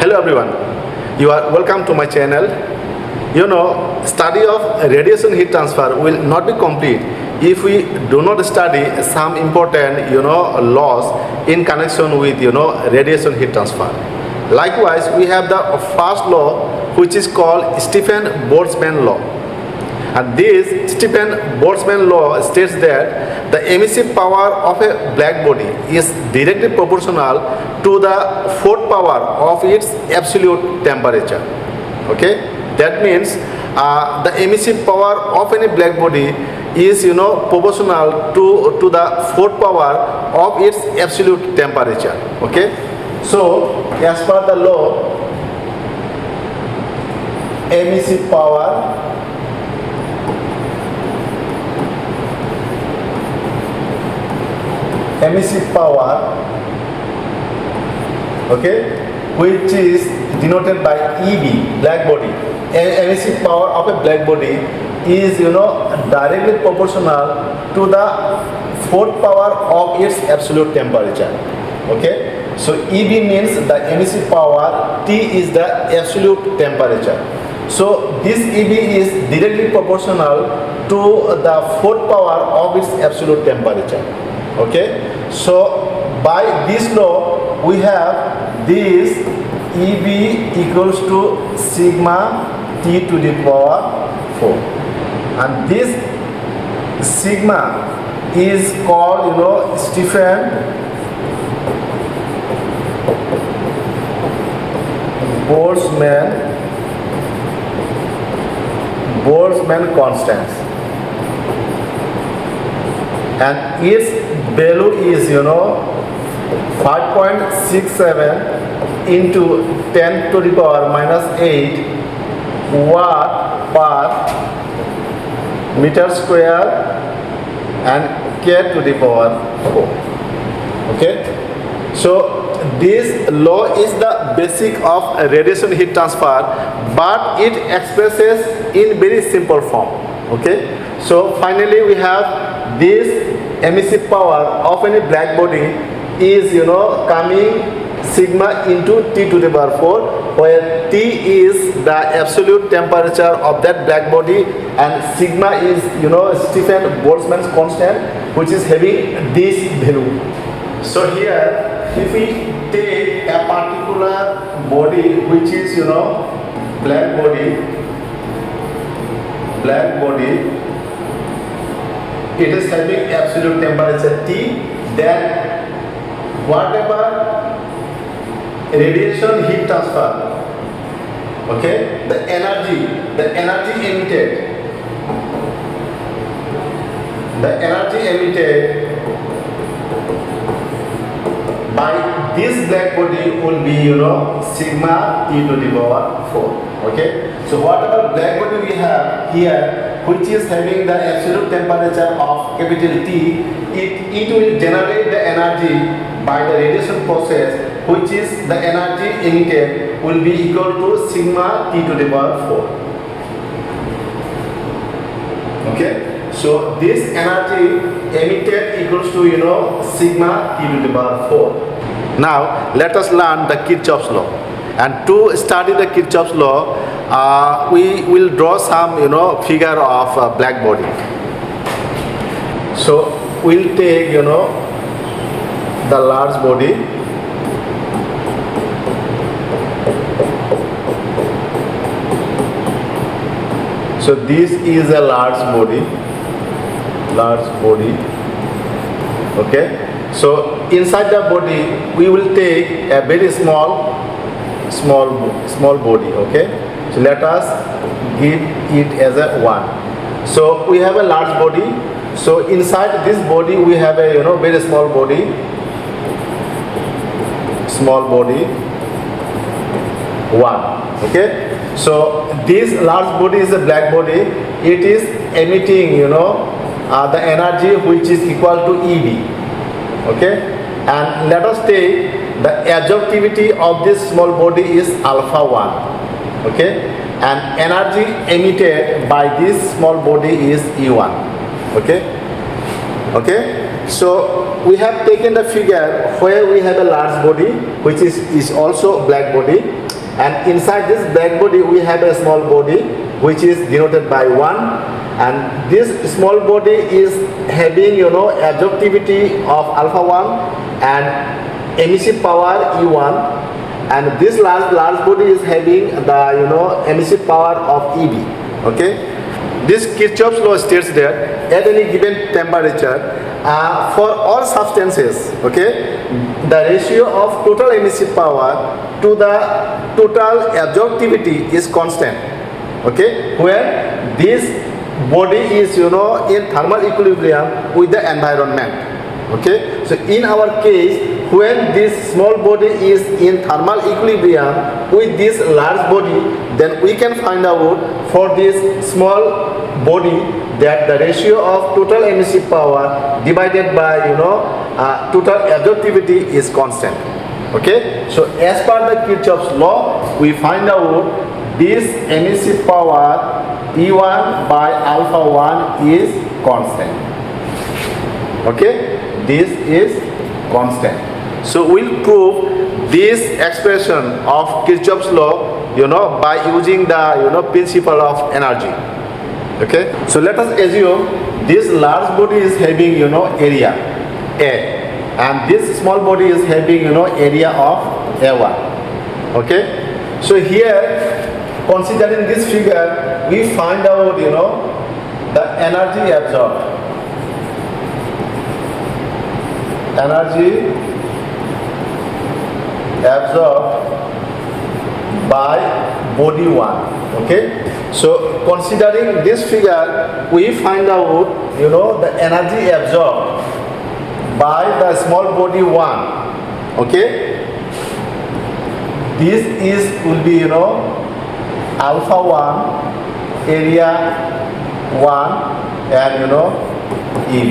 Hello everyone, you are welcome to my channel. Study of radiation heat transfer will not be complete if we do not study some important laws in connection with radiation heat transfer. Likewise, we have the first law, which is called Stefan Boltzmann Law. And this Stefan Boltzmann Law states that the emissive power of a black body is directly proportional to the fourth power of its absolute temperature. Okay, that means the emissive power of any black body is proportional to the fourth power of its absolute temperature. Okay, so as per the law, emissive power which is denoted by EB, black body. Emissive power of a black body is directly proportional to the fourth power of its absolute temperature. Okay, so EB means the emissive power, T is the absolute temperature. So this EB is directly proportional to the fourth power of its absolute temperature. Okay, so by this law we have this EB equals to sigma T to the power 4, and this sigma is called Stefan Boltzmann constant, and its value is 5.67 into 10 to the power minus 8 watt per meter square and K to the power 4. Okay, so this law is the basic of radiation heat transfer, but it expresses in very simple form. Okay, so finally we have this emissive power of any black body is coming sigma into T to the power 4, where T is the absolute temperature of that black body and sigma is Stefan Boltzmann's constant, which is having this value. So here if we take a particular body which is black body, it is having absolute temperature T, then whatever radiation heat transfer, okay, the energy emitted by this black body will be sigma T to the power 4. Okay, so whatever black body we have here, which is having the absolute temperature of capital T, it will generate the energy by the radiation process, which is the energy emitted will be equal to sigma T to the power 4. Okay, so this energy emitted equals to sigma T to the power 4. Now let us learn the Kirchoff's law, and to study the Kirchoff's law we will draw some figure of a black body. So we'll take the large body, so this is a large body. Okay, so inside the body we will take a very small body. Okay, so let us give it as a 1. So we have a large body, so inside this body we have a very small body 1. Okay, so this large body is a black body. It is emitting the energy which is equal to EB. Okay, and let us take the absorptivity of this small body is alpha 1. Okay, and energy emitted by this small body is E1. Okay, so we have taken the figure where we have a large body which is also black body, and inside this black body we have a small body which is denoted by 1, and this small body is having absorptivity of alpha 1 and emissive power E1, and this large body is having the emissive power of EB. Okay, this Kirchoff's law states that at any given temperature, for all substances, okay, the ratio of total emissive power to the total absorptivity is constant. Okay, where this body is in thermal equilibrium with the environment. Okay, so in our case, when this small body is in thermal equilibrium with this large body, then we can find out for this small body that the ratio of total emissive power divided by total absorptivity is constant. Okay, so as per the Kirchoff's law, we find out this emissive power E1 by alpha 1 is constant. Okay, this is constant. So we'll prove this expression of Kirchoff's law by using the principle of energy. Okay, so let us assume this large body is having area A, and this small body is having area of A1. Okay, so here, considering this figure, we find out the energy absorbed. Energy absorbed by body 1. Okay, so considering this figure, we find out the energy absorbed by the small body 1. Okay, this will be alpha 1, area 1, and EB.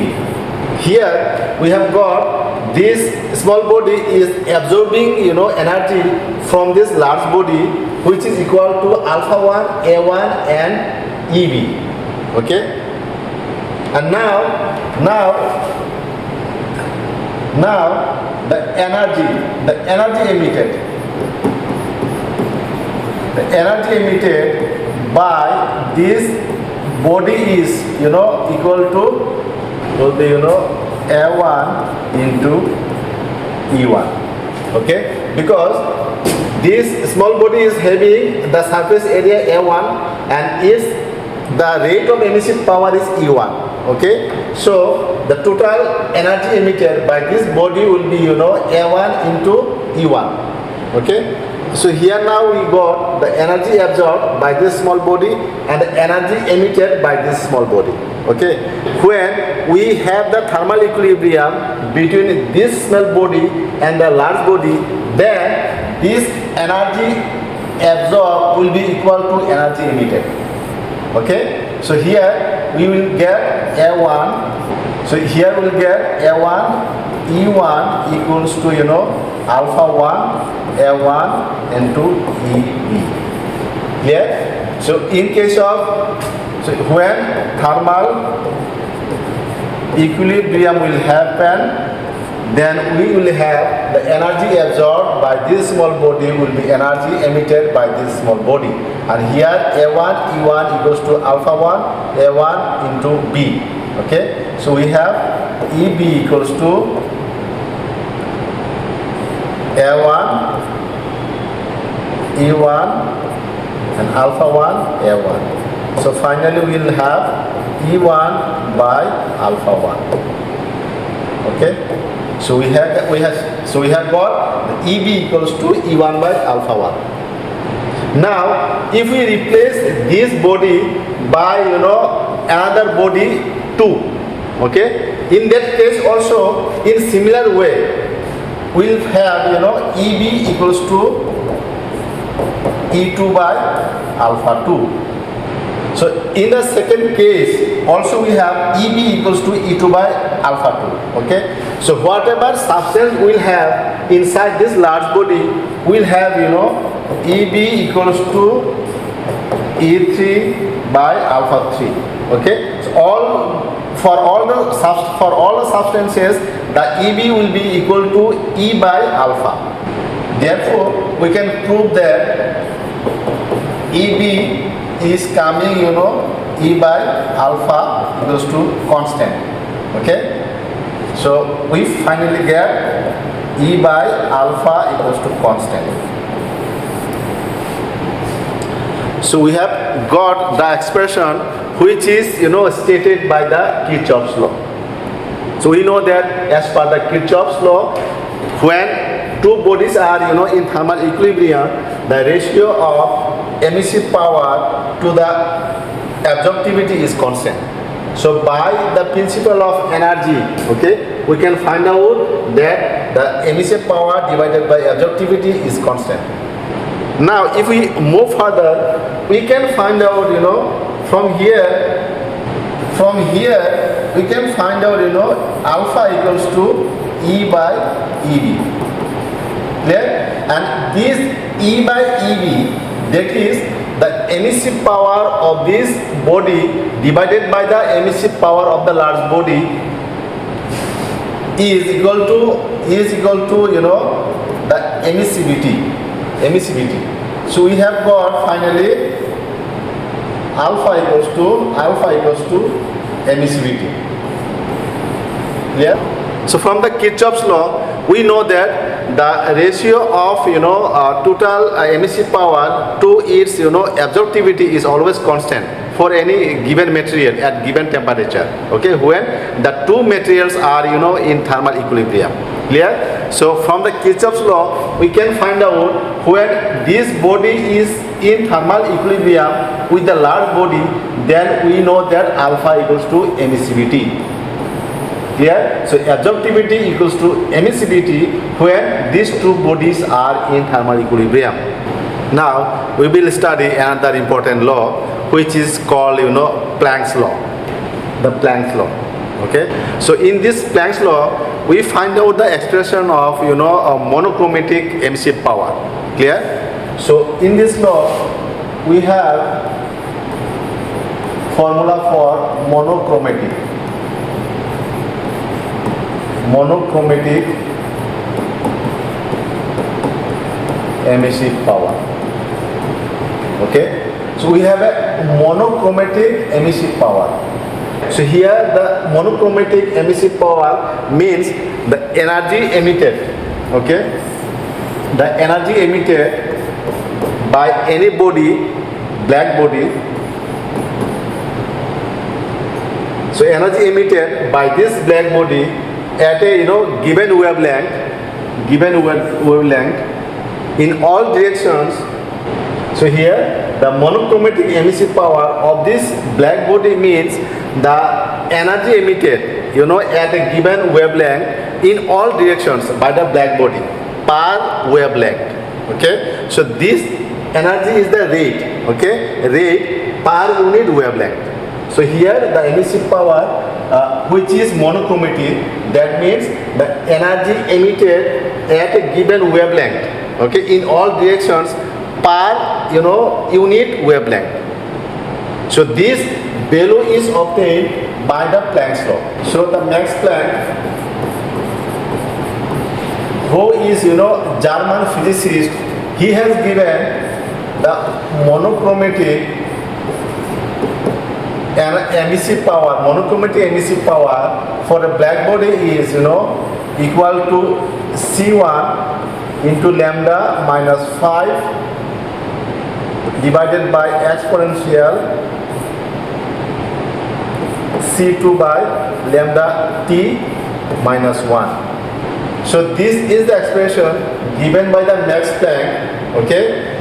Here we have got this small body is absorbing energy from this large body, which is equal to alpha 1, A1, and EB. Okay, and now the energy emitted by this body is equal to A1 into E1. Okay, because this small body is having the surface area A1 and its the rate of emissive power is E1. Okay, so the total energy emitted by this body will be A1 into E1. Okay, so here now we got the energy absorbed by this small body and the energy emitted by this small body. Okay, when we have the thermal equilibrium between this small body and the large body, then this energy absorbed will be equal to energy emitted. Okay, so here we will get A1. So here we will get A1 E1 equals to alpha 1 A1 into EB. Clear? So in case of when thermal equilibrium will happen, then we will have the energy absorbed by this small body will be energy emitted by this small body, and here A1 E1 equals to alpha 1 A1 into B. Okay, so we have EB equals to A1 E1 and alpha 1 A1. So finally we will have E1 by alpha 1. Okay, so we have got the EB equals to E1 by alpha 1. Now if we replace this body by another body 2, okay, in that case also in similar way we will have EB equals to E2 by alpha 2. So in the second case also we have EB equals to E2 by alpha 2. Okay, so whatever substance we'll have inside this large body will have EB equals to E3 by alpha 3. Okay, so for all the substances the EB will be equal to E by alpha. Therefore, we can prove that EB is coming, E by alpha equals to constant. Okay? So we finally get E by alpha equals to constant. So we have got the expression which is stated by the Kirchoff's law. So we know that as per the Kirchoff's law, when two bodies are in thermal equilibrium, the ratio of emissive power to the absorptivity is constant. So by the principle of energy, okay, we can find out that the emissive power divided by absorptivity is constant. Now if we move further, we can find out from here we can find out alpha equals to E by EB. Clear? And this E by EB, that is the emissive power of this body divided by the emissive power of the large body is equal to the emissivity. So we have got finally alpha equals to emissivity. Yeah. So from the Kirchoff's law, we know that the ratio of total emissive power to its absorptivity is always constant for any given material at given temperature. Okay, when the two materials are in thermal equilibrium. Clear? So from the Kirchoff's law, we can find out when this body is in thermal equilibrium with the large body, then we know that alpha equals to emissivity. Clear? So absorptivity equals to emissivity when these two bodies are in thermal equilibrium. Now we will study another important law which is called Planck's law. The Planck's law. Okay. So in this Planck's law, we find out the expression of a monochromatic emissive power. Clear? So in this law, we have formula for monochromatic emissive power. Okay. So we have a monochromatic emissive power. So here the monochromatic emissive power means the energy emitted, okay? The energy emitted by any body, black body. So energy emitted by this black body at a given wavelength in all directions. So here the monochromatic emissive power of this black body means the energy emitted at a given wavelength in all directions by the black body per wavelength. Okay, so this energy is the rate, okay, rate per unit wavelength. So here the emissive power which is monochromatic, that means the energy emitted at a given wavelength, okay, in all directions per unit wavelength. So this value is obtained by the Planck's law. So the Max Planck, who is German physicist, he has given the monochromatic emissive power for a black body is equal to C1 into lambda minus 5 divided by exponential C2 by lambda t minus 1. So this is the expression given by the Max Planck, okay,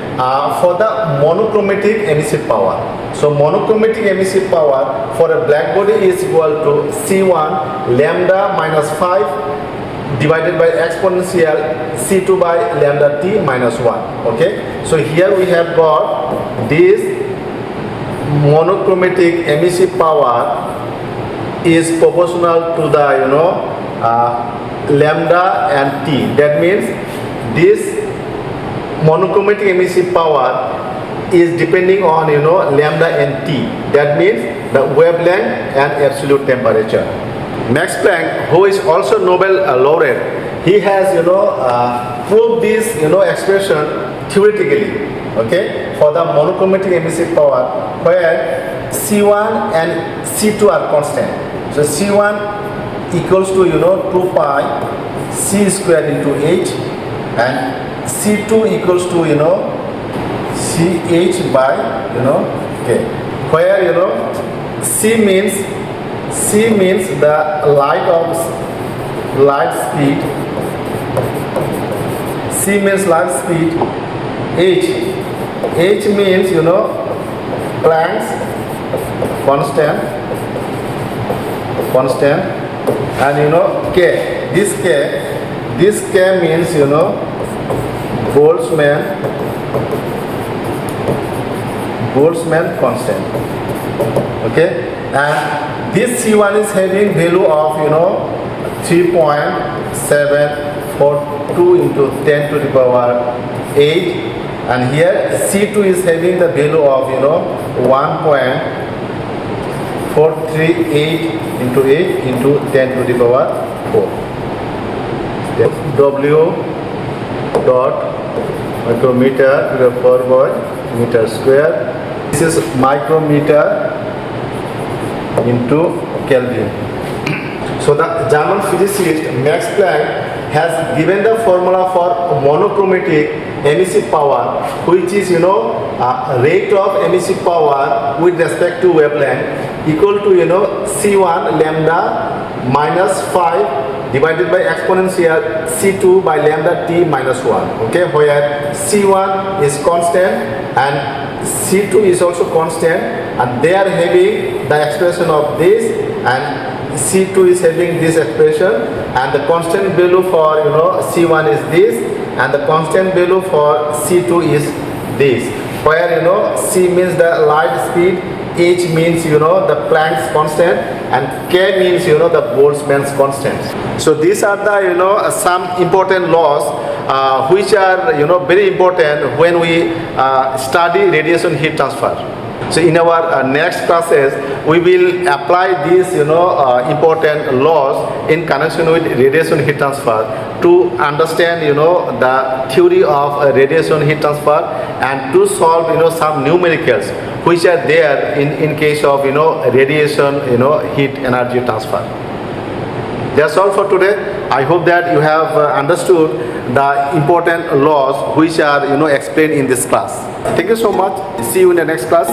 for the monochromatic emissive power. So monochromatic emissive power for a black body is equal to C1 lambda minus 5 divided by exponential C2 by lambda t minus 1. Okay, so here we have got this monochromatic emissive power is proportional to the lambda and t. That means this monochromatic emissive power is depending on lambda and t. That means the wavelength and absolute temperature. Max Planck, who is also Nobel laureate, he has proved this expression theoretically, okay, for the monochromatic emissive power where C1 and C2 are constant. So C1 equals to 2 pi C squared into H, and C2 equals to CH by K, where C means the light speed. C means light speed. H means Planck's constant, and K. This K means Boltzmann constant. Okay, and this C1 is having value of 3.742 into 10 to the power 8, and here C2 is having the value of 1.438 into 8 into 10 to the power 4. W dot micrometer to the power by meter square. This is micrometer into Kelvin. So the German physicist Max Planck has given the formula for monochromatic emissive power, which is rate of emissive power with respect to wavelength equal to C1 lambda minus 5 divided by exponential C2 by lambda t minus 1, okay, where C1 is constant and C2 is also constant, and they are having the expression of this, and C2 is having this expression, and the constant value for C1 is this, and the constant value for C2 is this, where C means the light speed, H means the Planck's constant, and K means the Boltzmann's constant. So these are the some important laws which are very important when we study radiation heat transfer. So in our next classes we will apply these important laws in connection with radiation heat transfer to understand the theory of radiation heat transfer, and to solve some numericals which are there in case of radiation heat energy transfer. That's all for today. I hope that you have understood the important laws which are explained in this class. Thank you so much. See you in the next class.